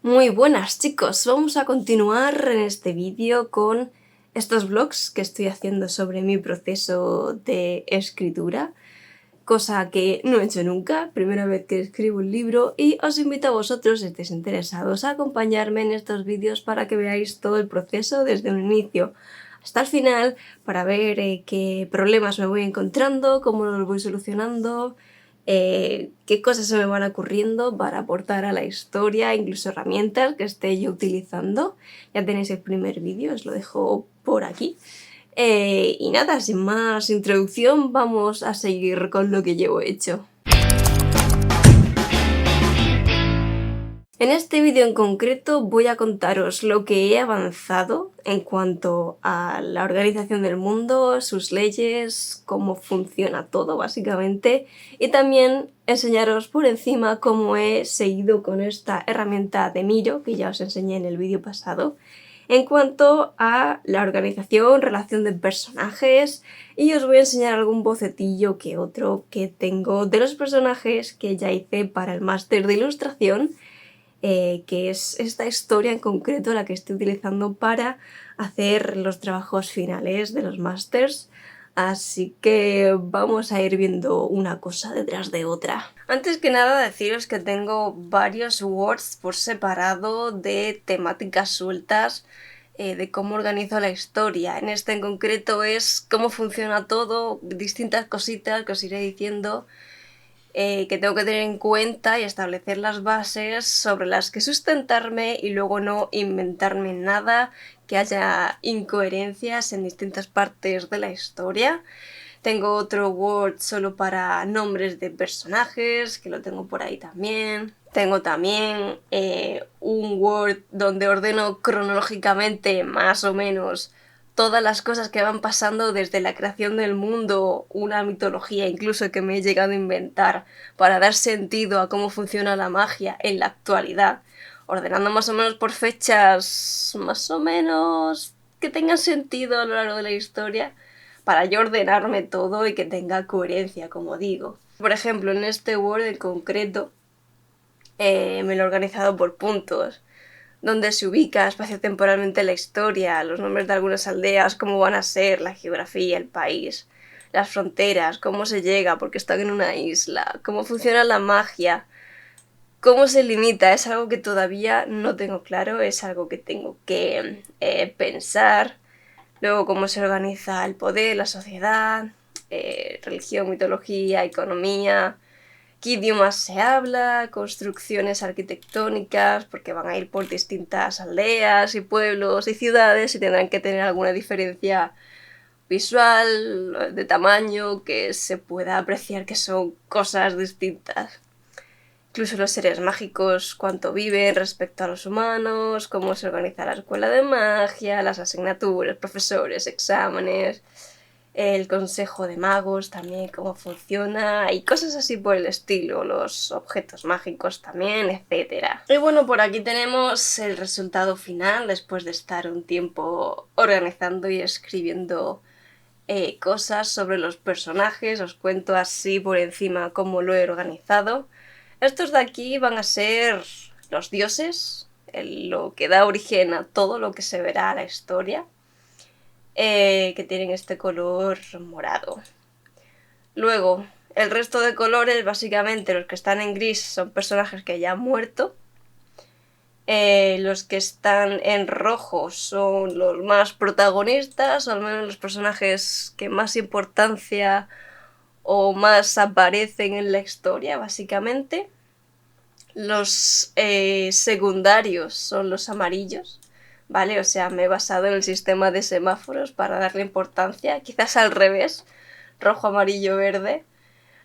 Muy buenas chicos, vamos a continuar en este vídeo con estos vlogs que estoy haciendo sobre mi proceso de escritura, cosa que no he hecho nunca, primera vez que escribo un libro, y os invito a vosotros, si estáis interesados, a acompañarme en estos vídeos para que veáis todo el proceso desde un inicio hasta el final, para ver qué problemas me voy encontrando, cómo los voy solucionando, qué cosas se me van ocurriendo para aportar a la historia, incluso herramientas que esté yo utilizando. Ya tenéis el primer vídeo, os lo dejo por aquí. Y nada, sin más introducción, vamos a seguir con lo que llevo hecho. En este vídeo en concreto voy a contaros lo que he avanzado en cuanto a la organización del mundo, sus leyes, cómo funciona todo básicamente, y también enseñaros por encima cómo he seguido con esta herramienta de Miro que ya os enseñé en el vídeo pasado, en cuanto a la organización, relación de personajes, y os voy a enseñar algún bocetillo que otro que tengo de los personajes que ya hice para el máster de ilustración, que es esta historia en concreto la que estoy utilizando para hacer los trabajos finales de los másters. Así que vamos a ir viendo una cosa detrás de otra. Antes que nada deciros que tengo varios words por separado de temáticas sueltas, de cómo organizo la historia. En este en concreto es cómo funciona todo, distintas cositas que os iré diciendo, que tengo que tener en cuenta y establecer las bases sobre las que sustentarme y luego no inventarme nada, que haya incoherencias en distintas partes de la historia. Tengo otro Word solo para nombres de personajes, que lo tengo por ahí también. Tengo también un Word donde ordeno cronológicamente, más o menos, todas las cosas que van pasando desde la creación del mundo, una mitología incluso que me he llegado a inventar para dar sentido a cómo funciona la magia en la actualidad, ordenando más o menos por fechas más o menos que tengan sentido a lo largo de la historia, para yo ordenarme todo y que tenga coherencia, como digo. Por ejemplo, en este Word en concreto me lo he organizado por puntos, donde se ubica espaciotemporalmente la historia, los nombres de algunas aldeas, cómo van a ser, la geografía, el país, las fronteras, cómo se llega porque están en una isla, cómo funciona la magia, cómo se limita. Es algo que todavía no tengo claro, es algo que tengo que pensar. Luego cómo se organiza el poder, la sociedad, religión, mitología, economía, qué idiomas se habla, construcciones arquitectónicas, porque van a ir por distintas aldeas y pueblos y ciudades y tendrán que tener alguna diferencia visual, de tamaño, que se pueda apreciar que son cosas distintas. Incluso los seres mágicos, cuánto viven respecto a los humanos, cómo se organiza la escuela de magia, las asignaturas, profesores, exámenes, el consejo de magos también, cómo funciona y cosas así por el estilo, los objetos mágicos también, etc. Y bueno, por aquí tenemos el resultado final después de estar un tiempo organizando y escribiendo cosas sobre los personajes. Os cuento así por encima cómo lo he organizado. Estos de aquí van a ser los dioses, lo que da origen a todo lo que se verá a la historia, que tienen este color morado. Luego, el resto de colores, básicamente los que están en gris son personajes que ya han muerto. Los que están en rojo son los más protagonistas, o al menos los personajes que más importancia o más aparecen en la historia, básicamente. Los secundarios son los amarillos, ¿vale? O sea, me he basado en el sistema de semáforos para darle importancia, quizás al revés, rojo, amarillo, verde.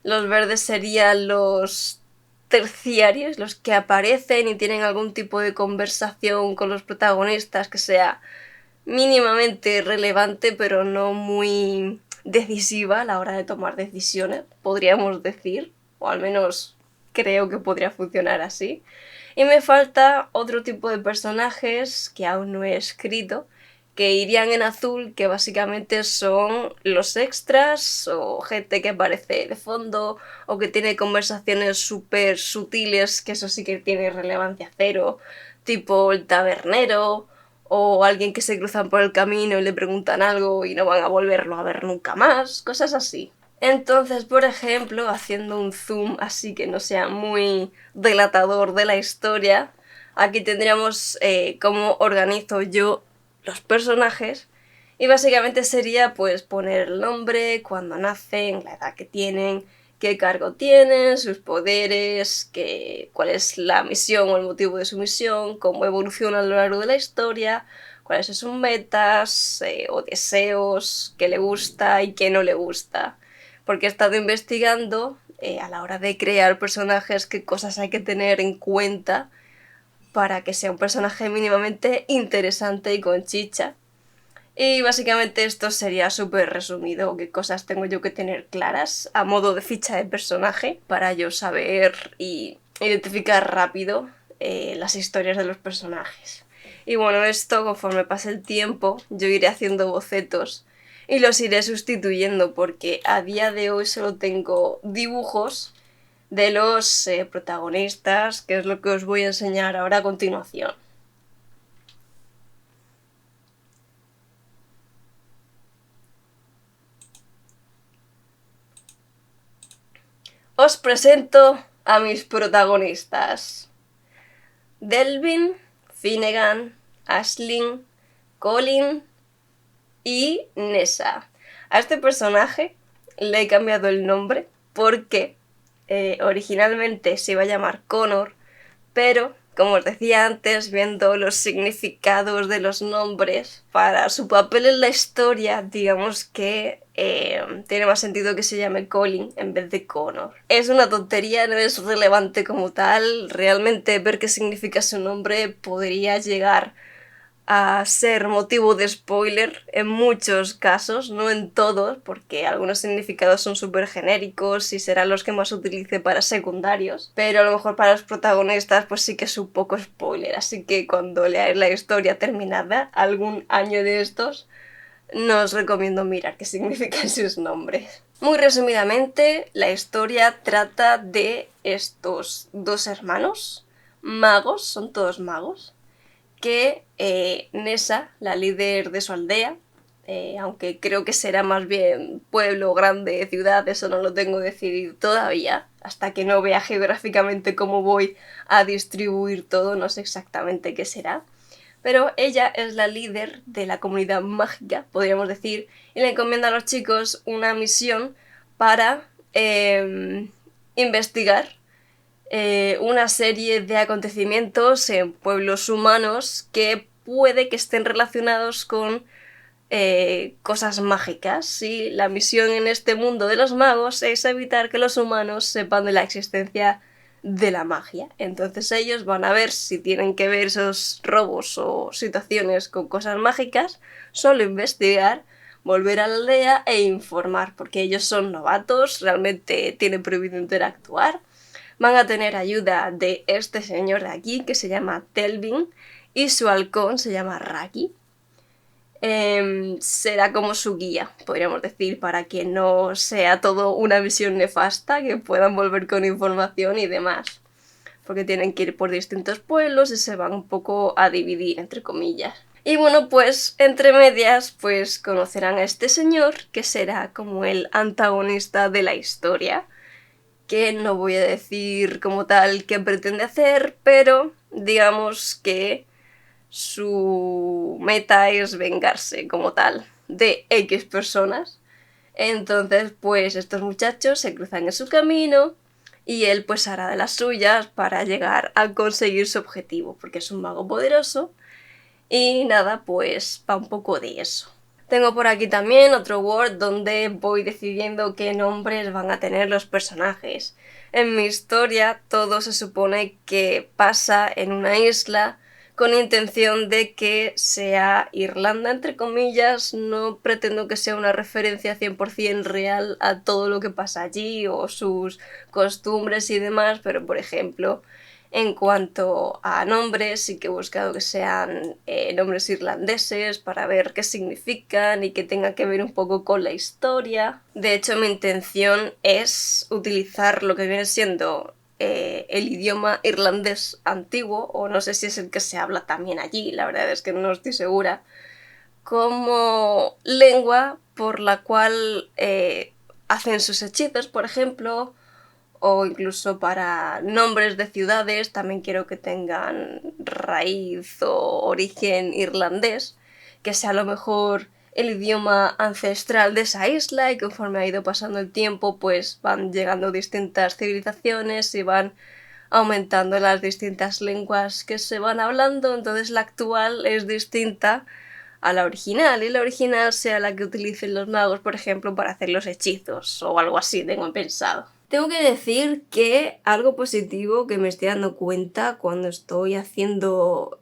Los verdes serían los terciarios, los que aparecen y tienen algún tipo de conversación con los protagonistas que sea mínimamente relevante, pero no muy decisiva a la hora de tomar decisiones, podríamos decir, o al menos creo que podría funcionar así. Y me falta otro tipo de personajes que aún no he escrito, que irían en azul, que básicamente son los extras o gente que aparece de fondo o que tiene conversaciones súper sutiles, que eso sí que tiene relevancia cero, tipo el tabernero o alguien que se cruzan por el camino y le preguntan algo y no van a volverlo a ver nunca más, cosas así. Entonces, por ejemplo, haciendo un zoom así que no sea muy delatador de la historia, aquí tendríamos cómo organizo yo los personajes y básicamente sería pues poner el nombre, cuándo nacen, la edad que tienen, qué cargo tienen, sus poderes, cuál es la misión o el motivo de su misión, cómo evoluciona a lo largo de la historia, cuáles son sus metas o deseos, qué le gusta y qué no le gusta. Porque he estado investigando a la hora de crear personajes qué cosas hay que tener en cuenta para que sea un personaje mínimamente interesante y con chicha. Y básicamente esto sería súper resumido, qué cosas tengo yo que tener claras a modo de ficha de personaje para yo saber y identificar rápido las historias de los personajes. Y bueno, esto conforme pase el tiempo yo iré haciendo bocetos y los iré sustituyendo porque a día de hoy solo tengo dibujos de los protagonistas, que es lo que os voy a enseñar ahora a continuación. Os presento a mis protagonistas. Delvin, Finnegan, Aisling, Colin y Nessa. A este personaje le he cambiado el nombre porque originalmente se iba a llamar Connor, pero como os decía antes, viendo los significados de los nombres, para su papel en la historia, digamos que tiene más sentido que se llame Colin en vez de Connor. Es una tontería, no es relevante como tal, realmente ver qué significa su nombre podría llegar a ser motivo de spoiler en muchos casos, no en todos, porque algunos significados son súper genéricos y serán los que más utilice para secundarios, pero a lo mejor para los protagonistas pues sí que es un poco spoiler, así que cuando leáis la historia terminada, algún año de estos, no os recomiendo mirar qué significan sus nombres. Muy resumidamente, la historia trata de estos dos hermanos, magos, son todos magos, que Nessa, la líder de su aldea, aunque creo que será más bien pueblo, grande, ciudad, eso no lo tengo decidido todavía, hasta que no vea geográficamente cómo voy a distribuir todo, no sé exactamente qué será. Pero ella es la líder de la comunidad mágica, podríamos decir, y le encomienda a los chicos una misión para investigar una serie de acontecimientos en pueblos humanos que puede que estén relacionados con cosas mágicas. Y la misión en este mundo de los magos es evitar que los humanos sepan de la existencia de la magia. Entonces ellos van a ver si tienen que ver esos robos o situaciones con cosas mágicas, solo investigar, volver a la aldea e informar, porque ellos son novatos, realmente tienen prohibido interactuar. Van a tener ayuda de este señor de aquí, que se llama Delvin, y su halcón se llama Raki. Será como su guía, podríamos decir, para que no sea todo una visión nefasta, que puedan volver con información y demás. Porque tienen que ir por distintos pueblos y se van un poco a dividir, entre comillas. Y bueno, pues entre medias, pues conocerán a este señor, que será como el antagonista de la historia, que no voy a decir como tal qué pretende hacer, pero digamos que su meta es vengarse como tal de X personas. Entonces pues estos muchachos se cruzan en su camino y él pues hará de las suyas para llegar a conseguir su objetivo, porque es un mago poderoso y nada, pues va un poco de eso. Tengo por aquí también otro Word donde voy decidiendo qué nombres van a tener los personajes. En mi historia todo se supone que pasa en una isla con intención de que sea Irlanda, entre comillas. No pretendo que sea una referencia 100% real a todo lo que pasa allí o sus costumbres y demás, pero por ejemplo, en cuanto a nombres, sí que he buscado que sean nombres irlandeses para ver qué significan y que tengan que ver un poco con la historia. De hecho, mi intención es utilizar lo que viene siendo el idioma irlandés antiguo, o no sé si es el que se habla también allí, la verdad es que no estoy segura, como lengua por la cual hacen sus hechizos, por ejemplo, o incluso para nombres de ciudades también quiero que tengan raíz o origen irlandés, que sea a lo mejor el idioma ancestral de esa isla, y conforme ha ido pasando el tiempo pues van llegando distintas civilizaciones y van aumentando las distintas lenguas que se van hablando, entonces la actual es distinta a la original, y la original sea la que utilicen los magos, por ejemplo, para hacer los hechizos o algo así, tengo pensado. Tengo que decir que algo positivo que me estoy dando cuenta cuando estoy haciendo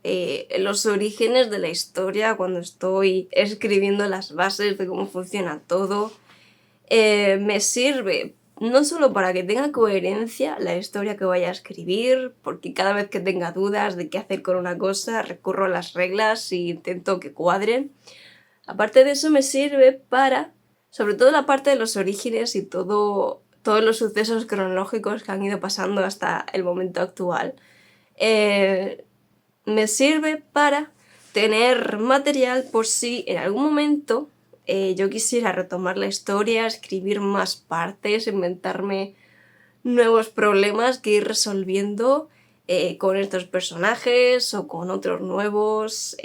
los orígenes de la historia, cuando estoy escribiendo las bases de cómo funciona todo, me sirve no solo para que tenga coherencia la historia que vaya a escribir, porque cada vez que tenga dudas de qué hacer con una cosa, recurro a las reglas e intento que cuadren. Aparte de eso me sirve para, sobre todo la parte de los orígenes y todos los sucesos cronológicos que han ido pasando hasta el momento actual, me sirve para tener material por si en algún momento yo quisiera retomar la historia, escribir más partes, inventarme nuevos problemas que ir resolviendo con estos personajes o con otros nuevos.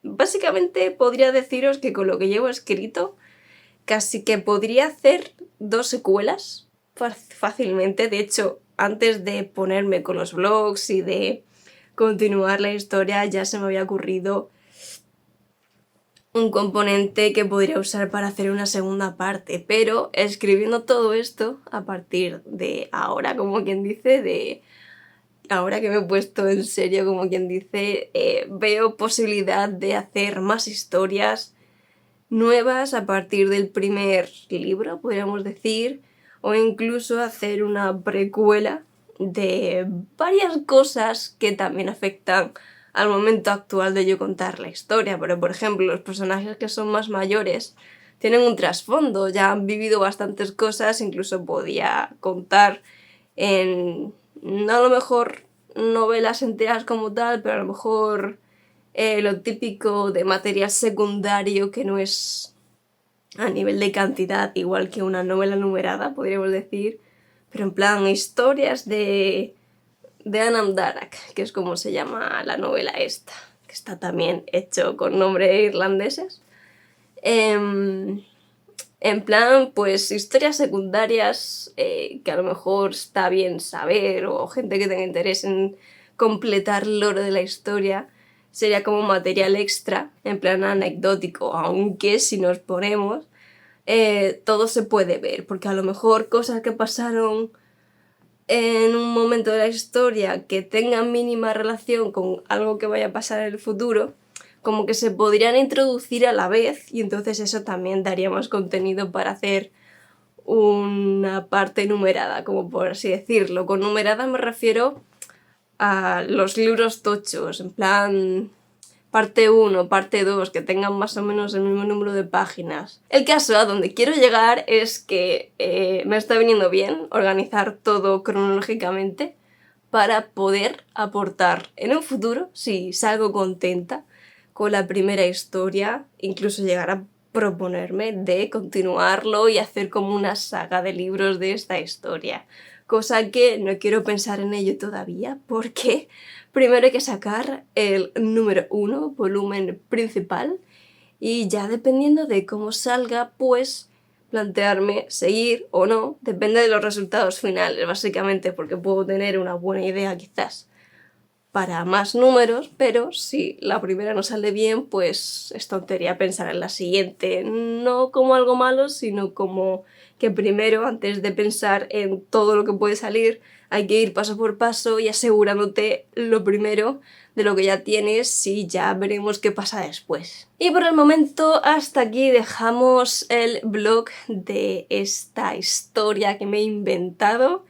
Básicamente podría deciros que con lo que llevo escrito casi que podría hacer 2 secuelas fácilmente. De hecho, antes de ponerme con los blogs y de continuar la historia ya se me había ocurrido un componente que podría usar para hacer una segunda parte, pero escribiendo todo esto a partir de ahora, como quien dice, de ahora que me he puesto en serio, como quien dice, veo posibilidad de hacer más historias nuevas a partir del primer libro, podríamos decir, o incluso hacer una precuela de varias cosas que también afectan al momento actual de yo contar la historia. Pero por ejemplo, los personajes que son más mayores tienen un trasfondo, ya han vivido bastantes cosas, incluso podía contar en, no a lo mejor novelas enteras como tal, pero a lo mejor lo típico de material secundario que no es a nivel de cantidad igual que una novela numerada, podríamos decir, pero en plan historias de Anam Darak, que es como se llama la novela esta, que está también hecho con nombres irlandeses. En plan, pues historias secundarias que a lo mejor está bien saber, o gente que tenga interés en completar el lore de la historia, sería como material extra, en plan anecdótico, aunque si nos ponemos, todo se puede ver, porque a lo mejor cosas que pasaron en un momento de la historia que tengan mínima relación con algo que vaya a pasar en el futuro, como que se podrían introducir a la vez, y entonces eso también daría más contenido para hacer una parte numerada, como por así decirlo. Con numerada me refiero a los libros tochos, en plan parte 1, parte 2, que tengan más o menos el mismo número de páginas. El caso a donde quiero llegar es que me está viniendo bien organizar todo cronológicamente para poder aportar en un futuro, si salgo contenta con la primera historia, incluso llegar a proponerme de continuarlo y hacer como una saga de libros de esta historia. Cosa que no quiero pensar en ello todavía, porque primero hay que sacar el número 1, volumen principal, y ya dependiendo de cómo salga, pues plantearme seguir o no, depende de los resultados finales, básicamente, porque puedo tener una buena idea quizás para más números, pero si la primera no sale bien, pues es tontería pensar en la siguiente, no como algo malo, sino como que primero, antes de pensar en todo lo que puede salir, hay que ir paso por paso y asegurándote lo primero de lo que ya tienes, y ya veremos qué pasa después. Y por el momento hasta aquí dejamos el blog de esta historia que me he inventado,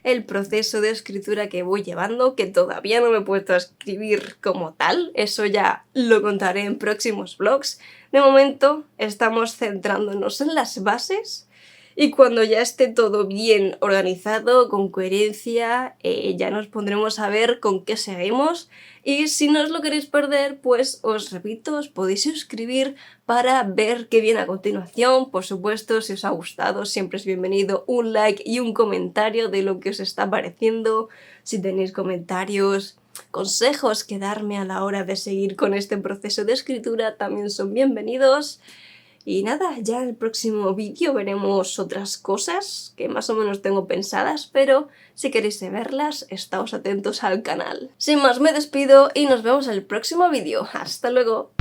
el proceso de escritura que voy llevando, que todavía no me he puesto a escribir como tal, eso ya lo contaré en próximos vlogs. De momento estamos centrándonos en las bases Y cuando ya esté todo bien organizado, con coherencia, ya nos pondremos a ver con qué seguimos. Y si no os lo queréis perder, pues os repito, os podéis suscribir para ver qué viene a continuación. Por supuesto, si os ha gustado, siempre es bienvenido un like y un comentario de lo que os está pareciendo. Si tenéis comentarios, consejos que darme a la hora de seguir con este proceso de escritura, también son bienvenidos. Y nada, ya en el próximo vídeo veremos otras cosas que más o menos tengo pensadas, pero si queréis verlas, estáos atentos al canal. Sin más, me despido y nos vemos en el próximo vídeo. ¡Hasta luego!